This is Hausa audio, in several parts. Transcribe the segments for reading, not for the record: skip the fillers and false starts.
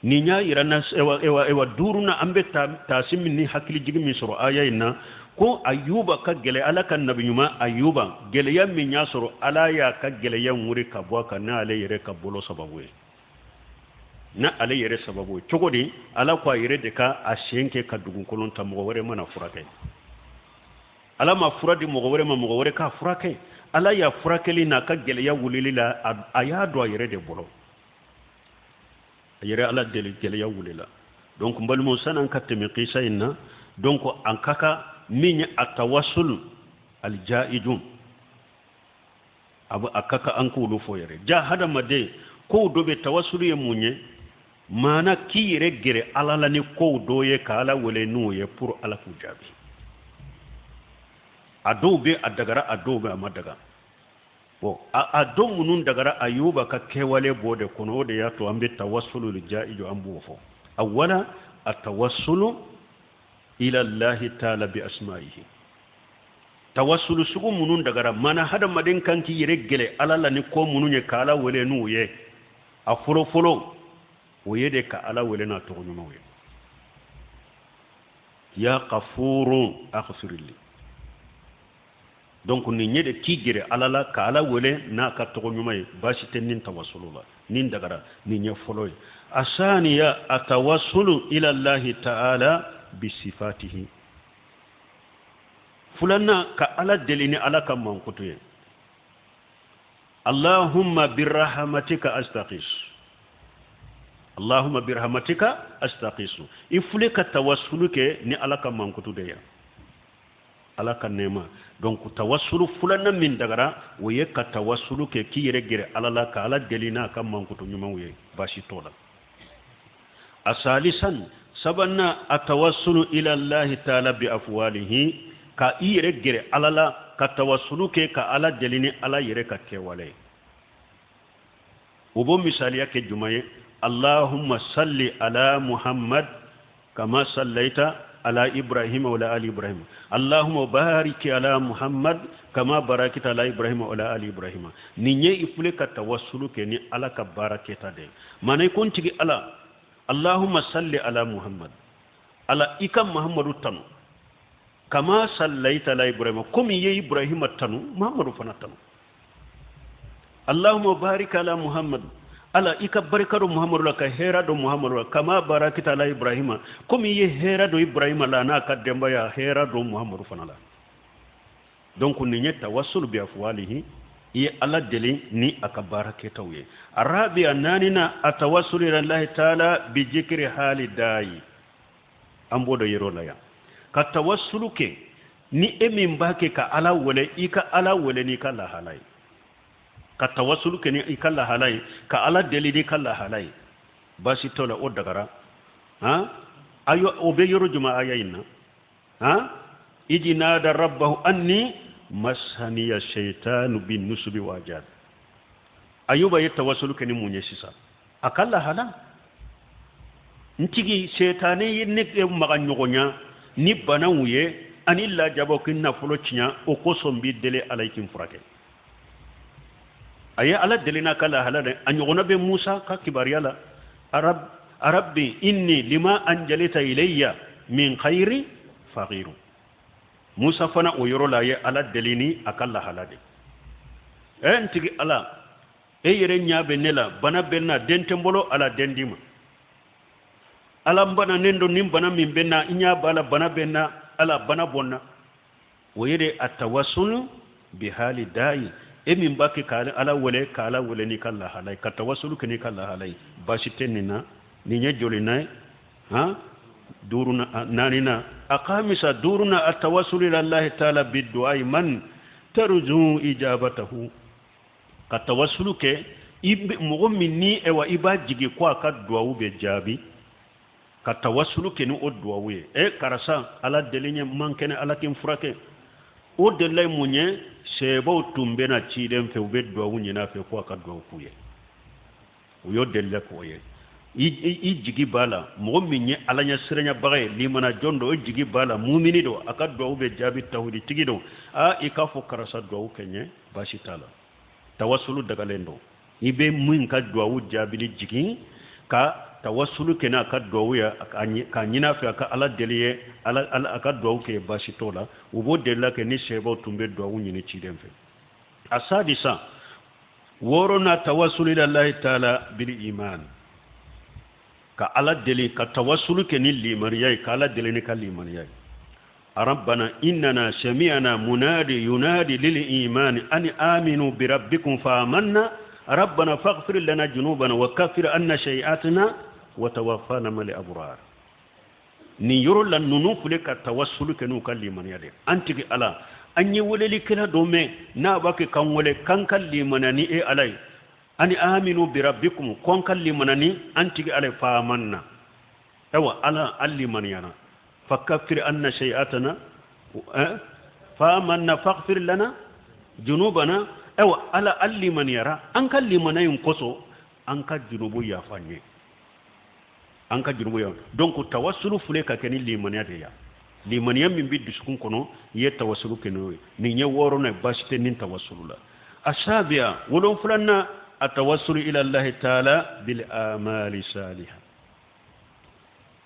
ni nya irana ewa duruna ambe tasim ni hakili jigi min soro aya inna ko ayuba ka gele ala kan nabi nyuma ayuba gele yam min nya soro ala ya ka gele yam wuri ka boka na ale yere ka bolo sababu na ale yere sababu cogodi ala ko yere de ka ashenke ka dugun kolon ta mo wore mana furake ala ma furadi mo wore ka furake ala ya furakeli na ka gele ya wulili la aya do yere de bolo yere ala de gele ya wulila donc mbal mo sanan ka temi qisa inna donc an kaka min atawassul al jaidun abu akaka an ko lu fo yere ja hada made ko do be tawassul ye munye mana ki yere gere ala la ni ko do ye kala wole nu ye pour ala ku jabi adobe adagara adobe amadaga bo ado munun dagara ayuba ka kewale bode kono de ya to ambe tawassulu li jaijo ambu fo awwala atawassulu ila allah ta'ala bi asma'ihi tawassulu sugu munun dagara mana hada madin kanki yere gele alala ni ko munun ye kala wele nu ye a folo o yede ka ala wele na to nyuma we ya qafuru aghfirli donc ni nyede tigire alala ka ala wele na ka to nyuma ye bashi tenin tawassulula nin dagara ni nye folo asaniya atawassulu ila allah ta'ala bi sifatihi fulanna ka ala delini ala kam man kutuye allahumma birahmatika astaqis allahumma birahmatika astaqisu ifulika tawassuluke ni ala kam man kutude ya ala kan nema donc tawassulu fulanna min dagara woye ka tawassuluke ki yere gere ala la ka ala delina kam man kutu nyuma woye bashi tola asalisan sabanna atawassulu ila allah ta'ala bi afwalihi ka yere gere ala la ka tawassuluke ka ala delini ala yere ka kewale ubo misaliya ke jumaye allahumma salli ala muhammad kama sallaita على إبراهيم وعلى آل إبراهيم اللهم بارك على محمد كما باركت على إبراهيم وعلى آل إبراهيم نيني إفلك توسلك ني على كباركة ده ما نكون تيجي على اللهم صل على محمد على إكام محمد تنو كما صليت على إبراهيم كم يي إبراهيم تنو محمد فنتنو اللهم بارك على محمد ala ika barka do muhammadu la ka hera do muhammadu la kama barakita ala ibrahima komi ye hera do ibrahima la na ka demba ya hera do muhammadu fanala donc ni nyeta wasul bi afwalihi ye ala deli ni aka baraketa wi arabi ananina atawassul ila allah taala bi jikri hali dai ambodo yero la ya ka tawassuluke ni emi mbake ka ala wole ika ala wole ni kala halai ka tawassulu ke ni ikalla halai ka ala delidi kala halai basi tola o dagara ha ayo obe yoro juma ayina ha ijina da rabbahu anni masani ya shaytanu bin nusbi wajad ayuba ya tawassulu ke ni munye sisa akalla hala ntigi shaytane yinne maganyogonya ni banawuye anilla jabo kinna fulo cinya o ko sombi dele alaykum furake aya ala delina kala halala anyogona be musa ka kibariyala rabbi inni lima anjalita ilayya min khairi faqiru musa fana o yoro la ye ala delini akalla halade entigi ala e yere nyaabe nela bana benna dentembolo ala dendima ala bana nendo nim bana min benna inya bala bana benna ala bana bonna woyede atawassul bi hali dai emin baki kala ala wole ni kala halai ka tawassulu ni kala halai bashi tenina ni nyejolina ha duruna nanina aqamisa duruna at-tawassul ila Allah ta'ala bid-du'a man tarju ijabatahu ka tawassulu ke mo minni e wa ibajigi ko aka du'a be jabi ka tawassulu ke ni o du'a we e karasa ala delinya mankene ala kin furake o de lay munye sebo tumbe na chiden fe ube do wunye na fe ko aka do kuye o yo de le ko ye i jigi bala mo minye alanya sirenya bagay limana jondo o jigi bala mu'mini do aka do ube jabi tawhid tigido a ikafo karasa do kenye bashi tala tawassulu daga lendo ibe mun ka do wu jabi li jigi ka tawassulu kena ka duwaya ka nyina fe ka ala deliye ala aka duwawu ke bashi tola ubo della ke ni sheba tumbe duwawu nyini ciden fe asadisa worona tawassulu ila Allah ta'ala bil iman ka ala deli ka tawassulu ke ni limariyai ka ala deli ni ka limariyai ربنا إننا سمعنا منادي ينادي للإيمان أن آمنوا بربكم فآمنا ربنا فاغفر لنا جنوبنا وكفر عنا سيئاتنا وتوفانا مع الأبرار نيرو لن ننوف لك التوسل كنو كلمن يدي أنت على أن يولي لك دومي نابك كان ولي كان كلمنني إيه علي أن آمنوا بربكم كون كلمنني أنت علي فآمنا أيوة على اللمن ينا فكفر عنا سيئاتنا فآمنا فاغفر لنا جنوبنا أو على اللي من يرى أنك اللي من ينقصه أنك جنوبه يفني أنك جنوبه يفني دونك التوسل فلك كن اللي من يرى لمن يمن بيد سكون كنو يتوسل كنوي نيجي ورنا باشتنين توسل لا السابع ولو فلنا التوسل إلى الله تعالى بالأعمال الصالحة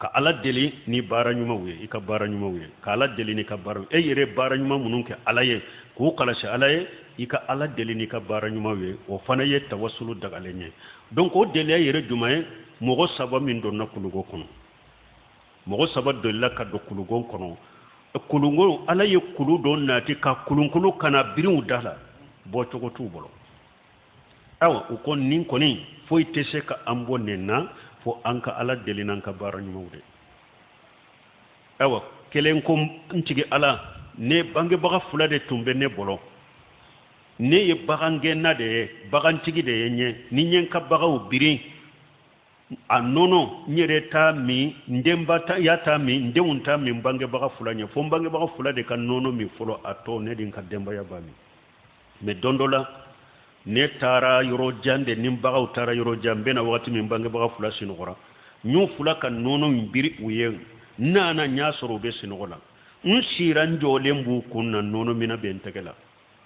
ka ala deli ni bara nyuma wuye ika bara nyuma wuye ka ala deli ni ka bara e yere bara nyuma munun ke ala ye ko kala sha ala ye ika ala deli ni ka bara nyuma wuye o fana ye tawassulu daga lenye donc o deli yere jumaye mogo saba min don na kulugo kono mogo saba do la ka do kulugo kono kulungo ala ye kulu don nati ka kulunkulu kana birin dala bo togo tu bolo awa o kon nin koni foi tese ka ambo nenna fo anka ala deli nan ka bara nyumawde awa kelen ko ntigi ala ne bange baga fulade tumbe ne bolo ne ye bagange na de bagantigi de yenye ni nyen ka baga o biri anono nyere ta mi ndemba ta ya ta mi ndewunta mi bange baga fulanya fo bange baga fulade kan nono mi folo ato ne din ka demba ya bami me dondola ne tara yoro jande nim bagaw tara yoro jambe na wakati min bange baga fula sinogora nyu fula kan nono mbiri uye nana nya soro be sinogola nshira njole mbu kunna nono mina bentegela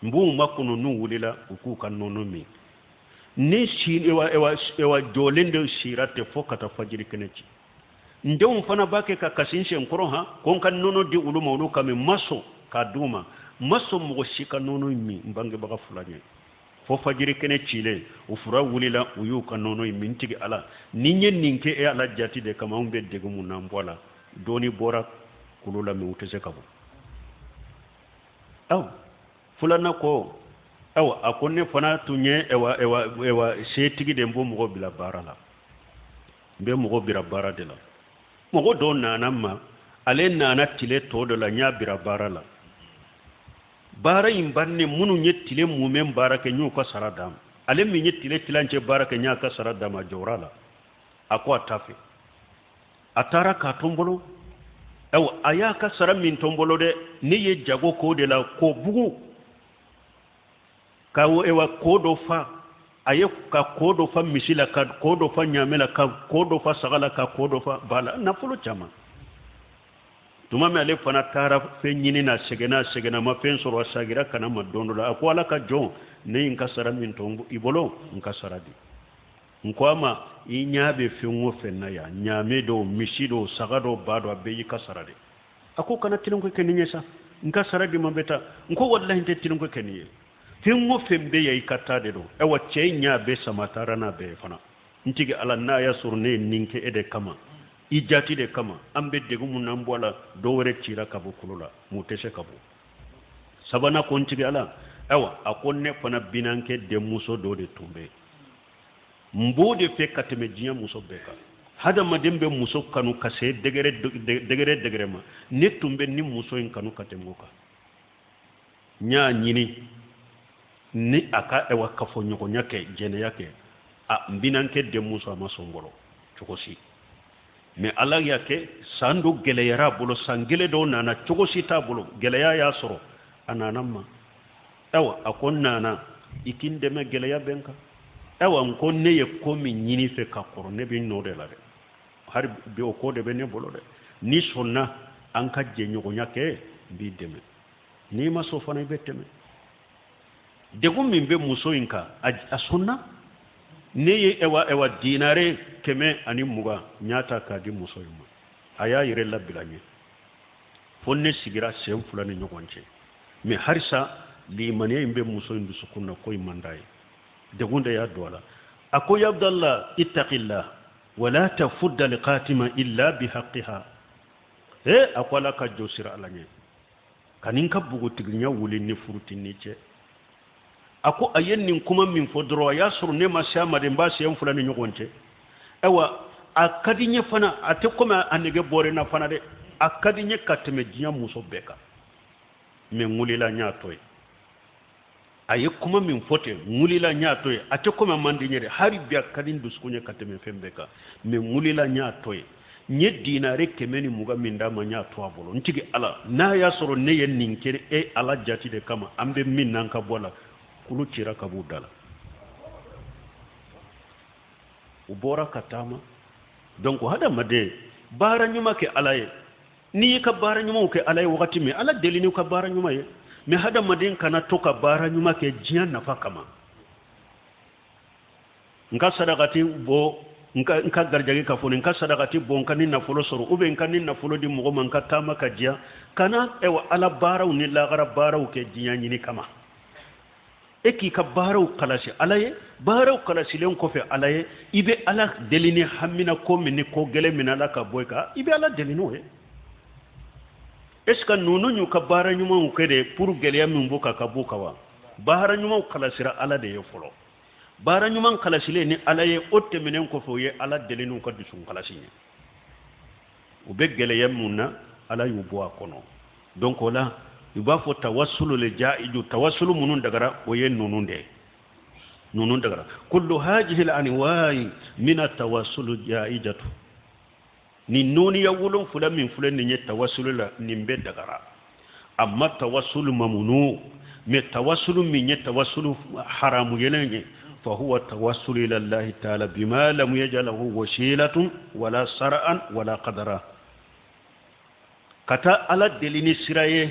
mbu makuno nu wulila uku kan nono mi ne shi ewa jolende shirate fokata fajiri kenechi ndew fana bake ka kasinshe nkoro ha kon kan nono di uluma ulu kame maso kaduma maso mgo shika nono mi mbange baga fulanye fo fajiri kene chile ufura wulila uyu kanono mintigi ala ninye ninke e ala jati de kama umbe degu munambwala doni bora kulula me utese kabo aw fulana ko aw akonne fana tunye ewa setigi de mbo mo bila barala mbe mo bila bara de la mo do nanama ale nana tile to de la nya bira barala bara imbanne munu nyettile mumen barake nyu ko saradam ale mi nyettile tilance barake nya ka saradam jawrala akwa tafi atara ka tombolo aw aya ka saram min tombolo de ni ye jago ko de la ko bugu kawo ewa kodo fa aye ka kodo fa misila ka kodo fa nyamela ka kodo fa sagala ka kodo fa bala na fulu chama tuma me ale fana tara fe nyini na segena ma fen soro sagira kana ma dondola akwala ka jon ne in kasara min tongo ibolo in kasara di nkwama inyabe fe ngo fe na ya nyame do mishido sagado bado abe yi kasara de ako kana tilon ko keniye sa in kasara di mabeta nko wallahi te tilon ko keniye fe ngo fe be yi kata de do e wacce nyabe samatara na be fana ntigi ala na ya surne ninke ede kama ijati de kama ambe degu munam bola do wore cira kabo kulula mutese kabo sabana konti ala awa akonne fana binanke de muso do de tumbe mbode fe kateme jiya muso beka hada madembe muso kanu kase degere ma ne tumbe ni muso en kanu katemoka nya nyini ni aka ewa kafo nyoko nyake jene yake a binanke de muso amasongolo chokosi mais Allah yake sandu geleyara bolo sangele do nana chogosi ta bolo geleya ya soro ananamma awa akon nana ikinde me geleya benka awa on ne ye komi nyini fe ka koro ne bi no de la de har bi o ko de be ne bolo de ni sonna an ka je nyogo nyake bi deme ni ma so fana beteme de gum min be muso inka a sonna ne ewa dinare keme ani muga nyata ka di muso yuma aya yire labilanye fonne sigira sem fulani nyogonche me harisa limaniya imbe muso indu sukunna koy mandaye degunde ya dola ako ya abdallah ittaqillah wala tafudda liqatima illa bihaqqiha akwala ka josira alanye kanin ka bugu tignya wuli ni furuti ni ce ako ayennin kuma min fodro ya sur ne ma sama de ba sem fulani nyogonche ewa akadinye fana ate kuma anige bore na fana de akadinye katme jinya muso beka me ngulila nyatoy aye kuma min fote ngulila nyatoy ate kuma mandinyere hari biya kadin duskunye katme fembeka me ngulila nyatoy nye dinare kemeni muga minda ma nyato abolo ntigi ala na ya soro ne yen ninkere ala jati de kama ambe min nan ka bola kulu cira ka budala ubora katama donc hada made bara nyuma ke alaye ni ka bara nyuma ke alaye wakati me ala delini ka bara nyuma ye me hada made kana to ka bara nyuma ke jian nafa kama nka sadaqati bo nka garjagi ka foni nka sadaqati bo nka ni nafulo soro ube nka ni nafulo di mugo man ka tama ka jia kana ewa ala bara ni la gara bara ke jian ni kama eki ka baraw kalasi alaye baraw kalasi len ko fe alaye ibe ala delini hamina ko minni ko gele min ala ka boyka ibe ala delino e eska nunu nyu ka bara nyuma ko de pour gele ya min boka ka boka wa bara nyuma kalasira ala de yefolo bara nyuma kalasi le ni alaye otte minen ko fo ye ala delino ko disun kalasi ni ube gele ya munna ala yubo akono donc là yuba fo tawassulu le jaidu tawassulu munun dagara o yen nunun dagara kullu hadhihi al anwa'i min at tawassul jaidatu ni noni ya wulun fulan min fulan ni tawassulu la nimbe dagara amma tawassulu mamunu me tawassulu min tawassulu haramu yelenye fa huwa tawassulu ila allah ta'ala bima lam yaj'alahu wasilatun wala sar'an wala qadara kata ala delini siraye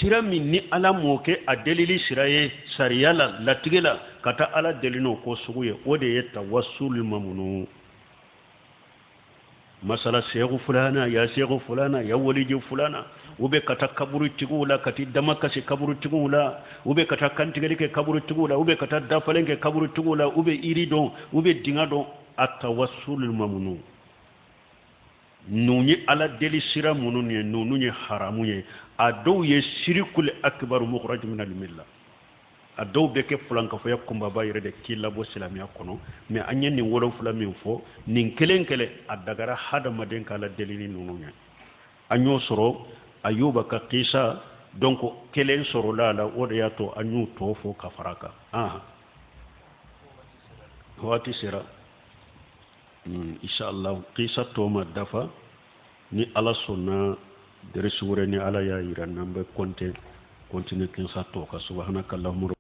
sira min ni ala moke a delili siraye sariyala latigela kata ala delino ko suguye o de ye tawassul mamunu masala sheikh fulana ya waliji fulana ube kata kaburu tigula kati damakasi kaburu tigula ube kata kantigelike kaburu tigula ube kata dafalenge kaburu tigula ube irido ube dingado atawassul mamunu nunyi ala deli sira munun ye nunyi haramu ye ado ye shirkul akbar mukhraj min al milla ado be ke fulanka fo yakumba bayre de kila bo islamiya kono me anyen ni wolo fula min fo nin kelenkele adagara hada maden kala delini nununya anyo soro ayuba ka qisa donc kelen soro la odo yato anyu to fo kafaraka wati sira inshallah qisa to ma dafa ni ala sunna dere sure ni ala ya ira nambe konte continue kin sa to ka subhanakallahumma